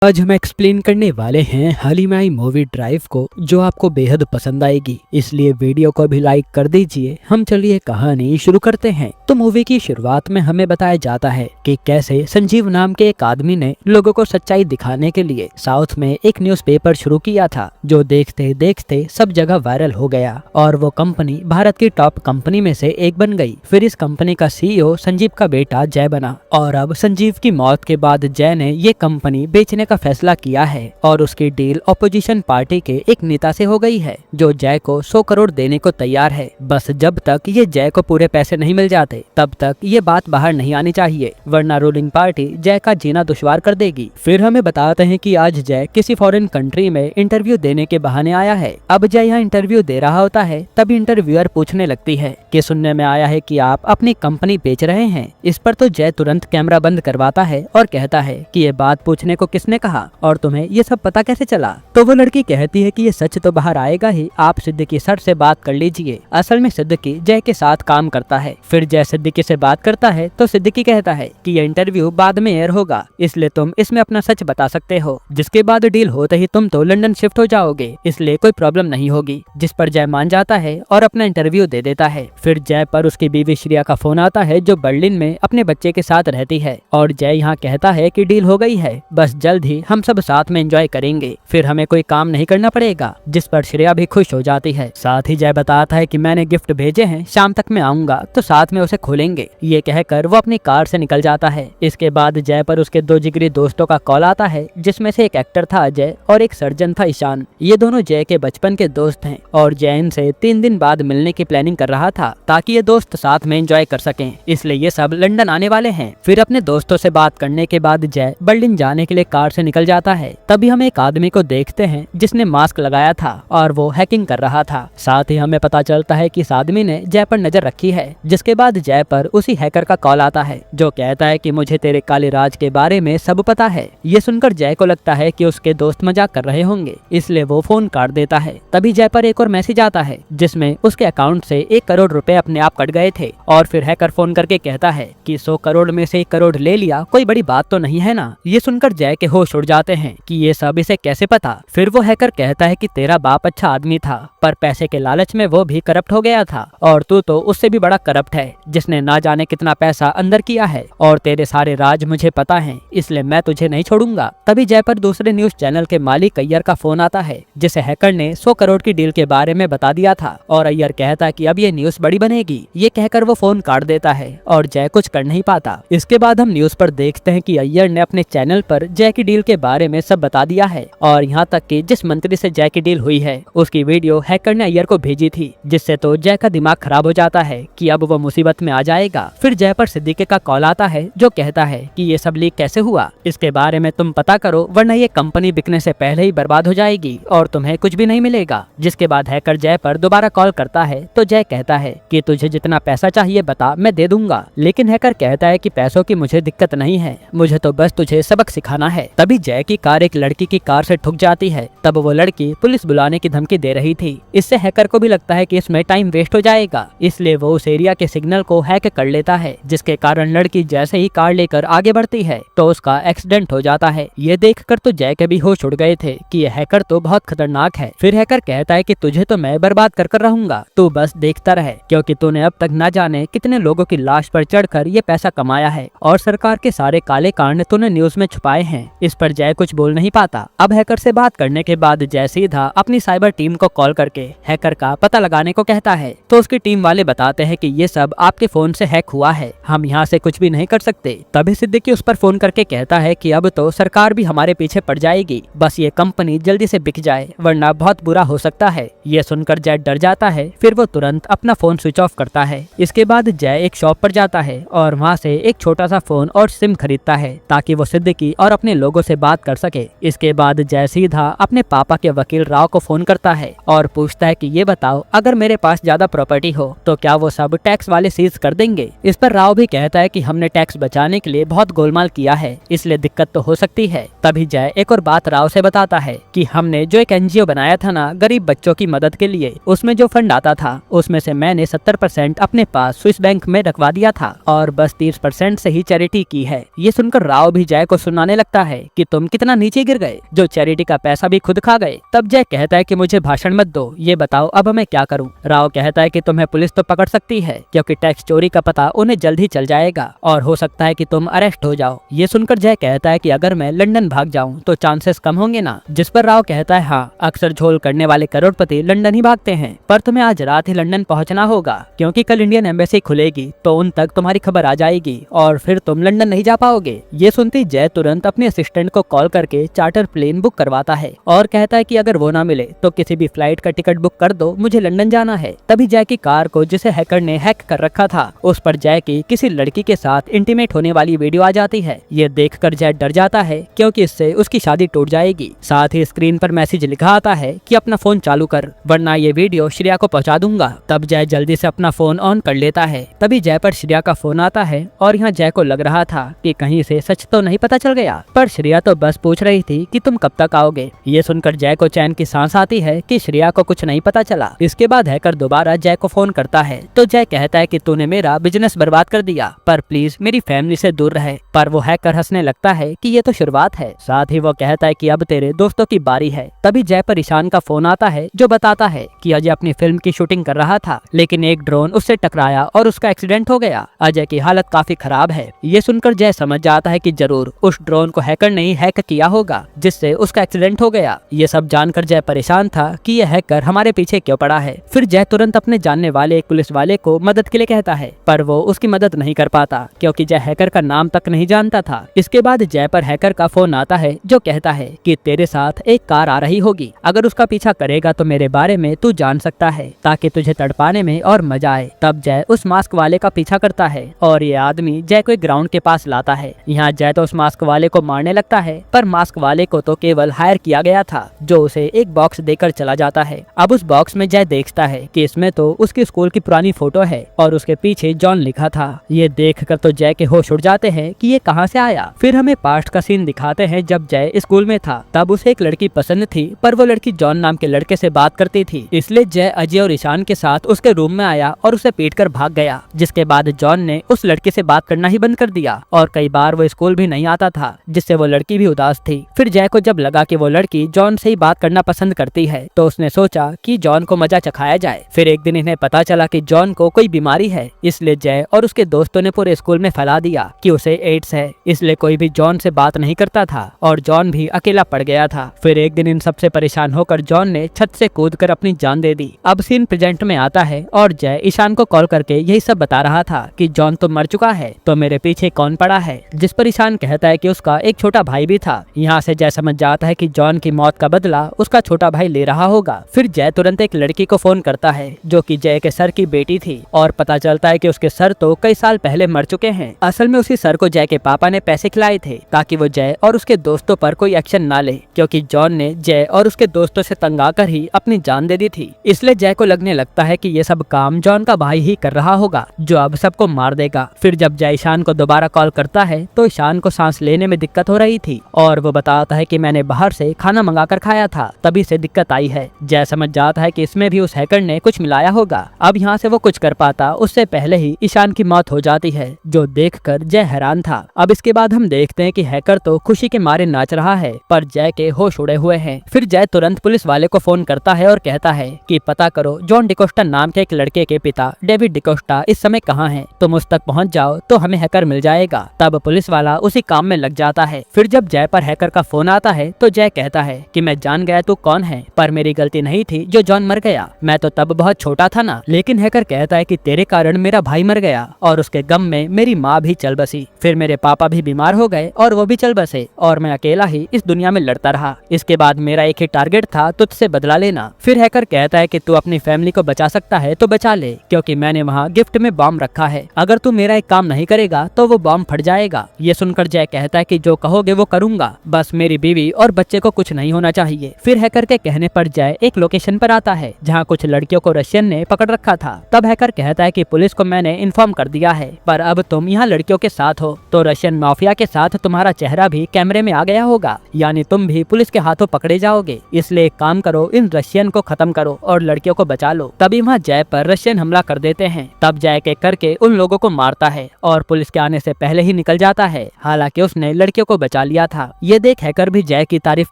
आज हम एक्सप्लेन करने वाले हैं हलीमाई मूवी ड्राइव को, जो आपको बेहद पसंद आएगी, इसलिए वीडियो को भी लाइक कर दीजिए। हम चलिए कहानी शुरू करते हैं। तो मूवी की शुरुआत में हमें बताया जाता है कि कैसे संजीव नाम के एक आदमी ने लोगों को सच्चाई दिखाने के लिए साउथ में एक न्यूज़पेपर शुरू किया था, जो देखते देखते सब जगह वायरल हो गया और वो कंपनी भारत की टॉप कंपनी में से एक बन गई। फिर इस कंपनी का सीईओ संजीव का बेटा जय बना और अब संजीव की मौत के बाद जय ने ये कंपनी बेचने का फैसला किया है और उसकी डील ऑपोजिशन पार्टी के एक नेता से हो गई है, जो जय को 100 करोड़ देने को तैयार है। बस जब तक ये जय को पूरे पैसे नहीं मिल जाते तब तक ये बात बाहर नहीं आनी चाहिए, वरना रूलिंग पार्टी जय का जीना दुश्वार कर देगी। फिर हमें बताते हैं कि आज जय किसी फॉरेन कंट्री में इंटरव्यू देने के बहाने आया है। अब जय यहाँ इंटरव्यू दे रहा होता है, तभी इंटरव्यूअर पूछने लगती है कि सुनने में आया है कि आप अपनी कंपनी बेच रहे हैं। इस पर तो जय तुरंत कैमरा बंद करवाता है और कहता है कि ये बात पूछने को किसने कहा और तुम्हें ये सब पता कैसे चला। तो वो लड़की कहती है कि ये सच तो बाहर आएगा ही, आप सिद्दीकी सर से बात कर लीजिए। असल में सिद्दीकी जय के साथ काम करता है। फिर जय सिद्दीकी से बात करता है तो सिद्दीकी कहता है कि ये इंटरव्यू बाद में एयर होगा, इसलिए तुम इसमें अपना सच बता सकते हो, जिसके बाद डील होते ही तुम तो लंदन शिफ्ट हो जाओगे, इसलिए कोई प्रॉब्लम नहीं होगी। जिस पर जय मान जाता है और अपना इंटरव्यू दे देता है। फिर जय पर उसकी बीवी श्रिया का फोन आता है, जो बर्लिन में अपने बच्चे के साथ रहती है, और जय यहाँ कहता है कि डील हो गई है, बस जल्द ही हम सब साथ में एंजॉय करेंगे, फिर हमें कोई काम नहीं करना पड़ेगा। जिस पर श्रेया भी खुश हो जाती है। साथ ही जय बताता है कि मैंने गिफ्ट भेजे हैं, शाम तक मैं आऊंगा तो साथ में उसे खोलेंगे। ये कहकर वो अपनी कार से निकल जाता है। इसके बाद जय पर उसके 2 जिगरी दोस्तों का कॉल आता है, जिसमें से एक एक्टर था अजय और एक सर्जन था ईशान। ये दोनों जय के बचपन के दोस्त हैं और जय इनसे 3 दिन बाद मिलने की प्लानिंग कर रहा था, ताकि ये दोस्त साथ में एंजॉय कर सकें, इसलिए ये सब लंदन आने वाले हैं। फिर अपने दोस्तों से बात करने के बाद जय बर्लिन जाने के लिए कार से निकल जाता है। तभी हम एक आदमी को देखते हैं जिसने मास्क लगाया था और वो हैकिंग कर रहा था। साथ ही हमें पता चलता है कि इस आदमी ने जय पर नजर रखी है। जिसके बाद जय पर उसी हैकर का कॉल आता है, जो कहता है कि मुझे तेरे काले राज के बारे में सब पता है। ये सुनकर जय को लगता है कि उसके दोस्त मजाक कर रहे होंगे, इसलिए वो फोन काट देता है। तभी जय पर एक और मैसेज आता है, जिसमें उसके अकाउंट से 1 करोड़ रुपए अपने आप कट गए थे। और फिर हैकर फोन करके कहता है कि 100 करोड़ में से 1 करोड़ ले लिया, कोई बड़ी बात तो नहीं है ना। ये सुनकर जय के होश उड़ जाते हैं कि ये सब इसे कैसे पता। फिर वो हैकर कहता है कि तेरा बाप अच्छा आदमी था, पर पैसे के लालच में वो भी करप्ट हो गया था, और तू तो उससे भी बड़ा करप्ट है, जिसने ना जाने कितना पैसा अंदर किया है, और तेरे सारे राज मुझे पता है, इसलिए मैं तुझे नहीं छोड़ूंगा। तभी जय पर दूसरे न्यूज चैनल के मालिक अय्यर का फोन आता है, जिसे हैकर ने 100 करोड़ की डील के बारे में बता दिया था, और अय्यर कहता है कि अब ये न्यूज बड़ी बनेगी। ये कहकर वो फोन काट देता है और जय कुछ कर नहीं पाता। इसके बाद हम न्यूज पर देखते हैं कि अय्यर ने अपने चैनल पर जय की डील के बारे में सब बता दिया है, और यहाँ तक कि जिस मंत्री से जय की डील हुई है उसकी वीडियो हैकर ने अय्यर को भेजी थी, जिससे तो जय का दिमाग खराब हो जाता है कि अब वो मुसीबत में आ जाएगा। फिर जय पर सिद्दीकी का कॉल आता है, जो कहता है कि ये सब लीक कैसे हुआ, इसके बारे में तुम पता करो, वरना ये कंपनी बिकने से पहले ही बर्बाद हो जाएगी और तुम्हें कुछ भी नहीं मिलेगा। जिसके बाद हैकर जय पर दोबारा कॉल करता है, तो जय कहता है कि तुझे जितना पैसा चाहिए बता, मैं दे दूंगा। लेकिन हैकर कहता है कि पैसों की मुझे दिक्कत नहीं है, मुझे तो बस तुझे सबक सिखाना है। तभी जय की कार एक लड़की की कार से ठुक जाती है। तब वो लड़की पुलिस बुलाने की धमकी दे रही थी। इससे हैकर को भी लगता है कि इसमें टाइम वेस्ट हो जाएगा, इसलिए वो उस एरिया के सिग्नल को हैक कर लेता है, जिसके कारण लड़की जैसे ही कार लेकर आगे बढ़ती है तो उसका एक्सीडेंट हो जाता है। ये देखकर तो जय के भी होश उड़ गए थे कि ये हैकर तो बहुत खतरनाक है। फिर हैकर कहता है कि तुझे तो मैं बर्बाद कर रहूंगा, तू बस देखता रहे, क्योंकि तूने अब तक न जाने कितने लोगों की लाश पर चढ़कर ये पैसा कमाया है, और सरकार के सारे काले कांड तूने न्यूज में छुपाए हैं। इस पर जय कुछ बोल नहीं पाता। अब हैकर से बात करने के बाद जय सीधा अपनी साइबर टीम को कॉल करके हैकर का पता लगाने को कहता है, तो उसकी टीम वाले बताते हैं कि ये सब आपके फोन से हैक हुआ है, हम यहाँ से कुछ भी नहीं कर सकते। तभी सिद्दीकी उस पर फोन करके कहता है कि अब तो सरकार भी हमारे पीछे पड़ जाएगी, बस ये कंपनी जल्दी से बिक जाए, वरना बहुत बुरा हो सकता है। ये सुनकर जय डर जाता है। फिर वो तुरंत अपना फोन स्विच ऑफ करता है। इसके बाद जय एक शॉप पर जाता है और वहाँ से एक छोटा सा फोन और सिम खरीदता है, ताकि वो सिद्दीकी और अपने लोगों से बात कर सके। इसके बाद जय सीधा अपने पापा के वकील राव को फोन करता है और पूछता है कि ये बताओ, अगर मेरे पास ज्यादा प्रॉपर्टी हो तो क्या वो सब टैक्स वाले सीज कर देंगे। इस पर राव भी कहता है कि हमने टैक्स बचाने के लिए बहुत गोलमाल किया है, इसलिए दिक्कत तो हो सकती है। तभी जय एक और बात राव से बताता है कि हमने जो एक एनजीओ बनाया था ना गरीब बच्चों की मदद के लिए, उसमें जो फंड आता था उसमें से मैंने 70% अपने पास स्विस बैंक में रखवा दिया था और बस 30% से ही चैरिटी की है। ये सुनकर राव भी जय को सुनाने लगता है कि तुम कितना नीचे गिर गए, जो चैरिटी का पैसा भी खुद खा गए। तब जय कहता है कि मुझे भाषण मत दो, ये बताओ अब मैं क्या करूं। राव कहता है कि तुम्हें पुलिस तो पकड़ सकती है क्योंकि टैक्स चोरी का पता उन्हें जल्द ही चल जाएगा और हो सकता है कि तुम अरेस्ट हो जाओ। ये सुनकर जय कहता है कि अगर मैं लंदन भाग जाऊं तो चांसेस कम होंगे ना। जिस पर राव कहता है हाँ, अक्सर झोल करने वाले करोड़पति लंदन ही भागते हैं, पर तुम्हें आज रात ही लंदन पहुंचना होगा क्योंकि कल इंडियन एम्बेसी खुलेगी तो उन तक तुम्हारी खबर आ जाएगी और फिर तुम लंदन नहीं जा पाओगे। ये सुनती जय तुरंत अपने असिस्टेंट को कॉल करके चार्टर प्लेन बुक करवाता है और कहता है कि अगर वो ना मिले तो किसी भी फ्लाइट का टिकट बुक कर दो, मुझे लंदन जाना है। तभी जय की कार को जिसे हैकर ने हैक कर रखा था उस पर जय की किसी लड़की के साथ इंटीमेट होने वाली वीडियो आ जाती है। ये देखकर जय डर जाता है क्योंकि इससे उसकी शादी टूट जाएगी। साथ ही स्क्रीन पर मैसेज लिखा आता है कि अपना फोन चालू कर वरना ये वीडियो श्रेया को पहुंचा दूंगा। तब जय जल्दी से अपना फोन ऑन कर लेता है। तभी जय पर श्रेया का फोन आता है और यहाँ जय को लग रहा था कि कहीं से सच तो नहीं पता चल गया, पर श्रेया तो बस पूछ रही थी कि तुम कब तक आओगे। ये सुनकर जय को चैन की सांस आती है कि श्रेया को कुछ नहीं पता चला। इसके बाद हैकर दोबारा जय को फोन करता है तो जय कहता है कि तूने मेरा बिजनेस बर्बाद कर दिया, पर प्लीज मेरी फैमिली से दूर रहे। पर वो हैकर हंसने लगता है कि ये तो शुरुआत है। साथ ही वो कहता है कि अब तेरे दोस्तों की बारी है। तभी जय पर ईशान का फोन आता है जो बताता है कि अजय अपनी फिल्म की शूटिंग कर रहा था लेकिन एक ड्रोन उससे टकराया और उसका एक्सीडेंट हो गया। अजय की हालत काफी खराब है। ये सुनकर जय समझ जाता है कि जरूर उस ड्रोन को हैकर ने ही हैक किया होगा जिससे उसका एक्सीडेंट हो गया। ये सब जानकर जय परेशान था कि यह हैकर हमारे पीछे क्यों पड़ा है। फिर जय तुरंत अपने जानने वाले एक पुलिस वाले को मदद के लिए कहता है, पर वो उसकी मदद नहीं कर पाता क्योंकि जय हैकर का नाम तक नहीं जानता था। इसके बाद जय पर हैकर का फोन आता है जो कहता है कि तेरे साथ एक कार आ रही होगी, अगर उसका पीछा करेगा तो मेरे बारे में तू जान सकता है ताकि तुझे तड़पाने में और मजा आए। तब जय उस मास्क वाले का पीछा करता है और ये आदमी जय को एक ग्राउंड के पास लाता है। यहाँ जय तो उस मास्क वाले को मारने लगता है, पर मास्क वाले को तो केवल हायर किया गया था जो उसे एक बॉक्स देकर चला जाता है। अब उस बॉक्स में जय देखता है कि इसमें तो उसकी स्कूल की पुरानी फोटो है और उसके पीछे जॉन लिखा था। ये देखकर तो जय के होश उड़ जाते हैं कि ये कहाँ से आया। फिर हमें पास्ट का सीन दिखाते हैं जब जय स्कूल में था। तब उसे एक लड़की पसंद थी, पर वो लड़की जॉन नाम के लड़के से बात करती थी, इसलिए जय अजय और ईशान के साथ उसके रूम में आया और उसे पीट कर भाग गया। जिसके बाद जॉन ने उस लड़की से बात करना ही बंद कर दिया और कई बार वो स्कूल भी नहीं आता था, जिससे वो लड़की भी उदास थी। फिर जय को जब लगा कि वो लड़की जॉन से ही बात करना पसंद करती है तो उसने सोचा कि जॉन को मजा चखाया जाए। फिर एक दिन इन्हें पता चला कि जॉन को कोई बीमारी है, इसलिए जय और उसके दोस्तों ने पूरे स्कूल में फैला दिया कि उसे एड्स है, इसलिए कोई भी जॉन से बात नहीं करता था और जॉन भी अकेला पड़ गया था। फिर एक दिन इन सबसे परेशान होकर जॉन ने छत से कूदकर अपनी जान दे दी। अब सीन प्रेजेंट में आता है और जय ईशान को कॉल करके यही सब बता रहा था कि जॉन तो मर चुका है, तो मेरे पीछे कौन पड़ा है। जिस पर ईशान कहता है कि उसका एक छोटा भाई भी था। यहाँ से जय समझ जाता है कि जॉन की मौत का बदला उसका छोटा भाई ले रहा होगा। फिर जय तुरंत एक लड़की को फोन करता है जो कि जय के सर की बेटी थी और पता चलता है कि उसके सर तो कई साल पहले मर चुके हैं। असल में उसी सर को जय के पापा ने पैसे खिलाए थे ताकि वो जय और उसके दोस्तों पर कोई एक्शन ना ले, क्योंकि जॉन ने जय और उसके दोस्तों से तंग आकर ही अपनी जान दे दी थी। इसलिए जय को लगने लगता है कि ये सब काम जॉन का भाई ही कर रहा होगा जो अब सबको मार देगा। फिर जब जय ईशान को दोबारा कॉल करता है तो ईशान को सांस लेने में दिक्कत हो रही थी और वो बताता है कि मैंने बाहर से खाना मंगाकर खाया था, तभी से दिक्कत आई है। जय समझ जाता है कि इसमें भी उस हैकर ने कुछ मिलाया होगा। अब यहाँ से वो कुछ कर पाता उससे पहले ही ईशान की मौत हो जाती है, जो देखकर जय हैरान था। अब इसके बाद हम देखते हैं कि हैकर तो खुशी के मारे नाच रहा है, पर जय के होश उड़े हुए हैं। फिर जय तुरंत पुलिस वाले को फोन करता है और कहता है कि पता करो जॉन डिकोस्टा नाम के एक लड़के के पिता डेविड डिकोस्टा इस समय कहाँ हैं, तुम उस तक पहुँच जाओ तो हमें हैकर मिल जाएगा। तब पुलिस वाला उसी काम में लग जाता है। फिर जब जय पर हैकर का फोन आता है तो जय कहता है कि मैं जान गया तू कौन है, पर मेरी गलती नहीं थी जो जॉन मर गया, मैं तो तब बहुत छोटा था ना। लेकिन हैकर कहता है कि तेरे कारण मेरा भाई मर गया और उसके गम में मेरी माँ भी चल बसी, फिर मेरे पापा भी बीमार हो गए और वो भी चल बसे और मैं अकेला ही इस दुनिया में लड़ता रहा। इसके बाद मेरा एक ही टारगेट था, तुझसे बदला लेना। फिर हैकर कहता है कि तू अपनी फैमिली को बचा सकता है तो बचा ले, क्योंकि मैंने वहाँ गिफ्ट में बॉम्ब रखा है, अगर तू मेरा एक काम नहीं करेगा तो वो बॉम्ब फट जाएगा। ये सुनकर जय कहता है कि जो कहोगे वो करूंगा, बस मेरी बीवी और बच्चे को कुछ नहीं होना चाहिए। फिर हैकर के कहने पर जय एक लोकेशन पर आता है जहाँ कुछ लड़कियों को रशियन ने पकड़ रखा था। तब हैकर कहता है कि पुलिस को मैंने इन्फॉर्म कर दिया है, पर अब तुम यहाँ लड़कियों के साथ हो तो रशियन माफिया के साथ तुम्हारा चेहरा भी कैमरे में आ गया होगा, यानी तुम भी पुलिस के हाथों पकड़े जाओगे। इसलिए एक काम करो, इन रशियन को खत्म करो और लड़कियों को बचा लो। तभी वहाँ जय पर रशियन हमला कर देते हैं। तब जय के करके उन लोगों को मारता है और पुलिस के आने से पहले ही निकल जाता है। हालांकि उसने लड़कियों को बचा बचा लिया था। ये देख हैकर भी जय की तारीफ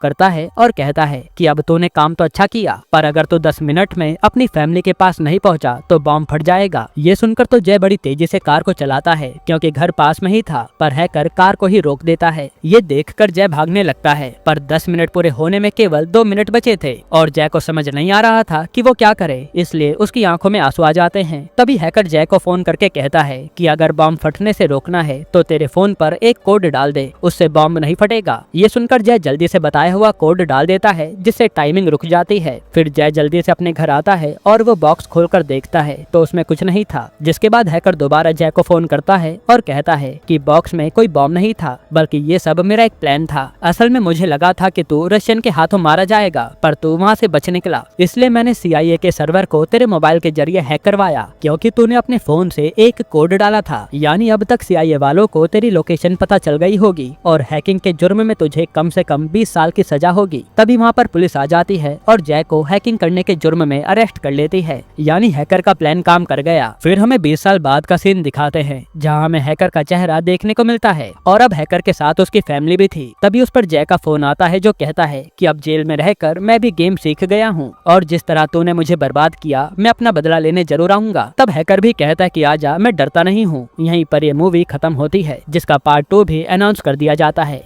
करता है और कहता है कि अब तूने काम तो अच्छा किया, पर अगर तू 10 मिनट में अपनी फैमिली के पास नहीं पहुंचा तो बॉम्ब फट जाएगा। ये सुनकर तो जय बड़ी तेजी से कार को चलाता है क्योंकि घर पास में ही था, पर हैकर कार को ही रोक देता है। ये देखकर जय भागने लगता है, पर 10 मिनट पूरे होने में केवल 2 मिनट बचे थे और जय को समझ नहीं आ रहा था कि वो क्या करे, इसलिए उसकी आंखों में आंसू आ जाते हैं। तभी हैकर जय को फोन करके कहता है कि अगर बॉम्ब फटने से रोकना है तो तेरे फोन पर एक कोड डाल दे, उससे बॉम्ब नहीं फटेगा। ये सुनकर जय जल्दी से बताया हुआ कोड डाल देता है, जिससे टाइमिंग रुक जाती है। फिर जय जल्दी से अपने घर आता है और वो बॉक्स खोलकर देखता है तो उसमें कुछ नहीं था। जिसके बाद हैकर दोबारा जय को फोन करता है और कहता है कि बॉक्स में कोई बॉम्ब नहीं था, बल्कि ये सब मेरा एक प्लान था। असल में मुझे लगा था कि तू रशियन के हाथों मारा जाएगा, पर तू वहाँ से बच निकला, इसलिए मैंने CIA के सर्वर को तेरे मोबाइल के जरिए हैक करवाया, क्योंकि तूने अपने फोन से एक कोड डाला था। यानी अब तक CIA वालों को तेरी लोकेशन पता चल गई होगी और हैकिंग के जुर्म में तुझे कम से कम 20 साल की सजा होगी। तभी वहाँ पर पुलिस आ जाती है और जय को हैकिंग करने के जुर्म में अरेस्ट कर लेती है। यानी हैकर का प्लान काम कर गया। फिर हमें 20 साल बाद का सीन दिखाते हैं, जहाँ हमें हैकर का चेहरा देखने को मिलता है और अब हैकर के साथ उसकी फैमिली भी थी। तभी उस पर जय का फोन आता है जो कहता है कि अब जेल में रहकर मैं भी गेम सीख गया हूँ और जिस तरह तूने मुझे बर्बाद किया मैं अपना बदला लेने जरूर आऊंगा। तब हैकर भी कहता है कि आजा, मैं डरता नहीं हूँ। यहीं पर ये मूवी खत्म होती है, जिसका पार्ट 2 भी अनाउंस कर दिया जाता है।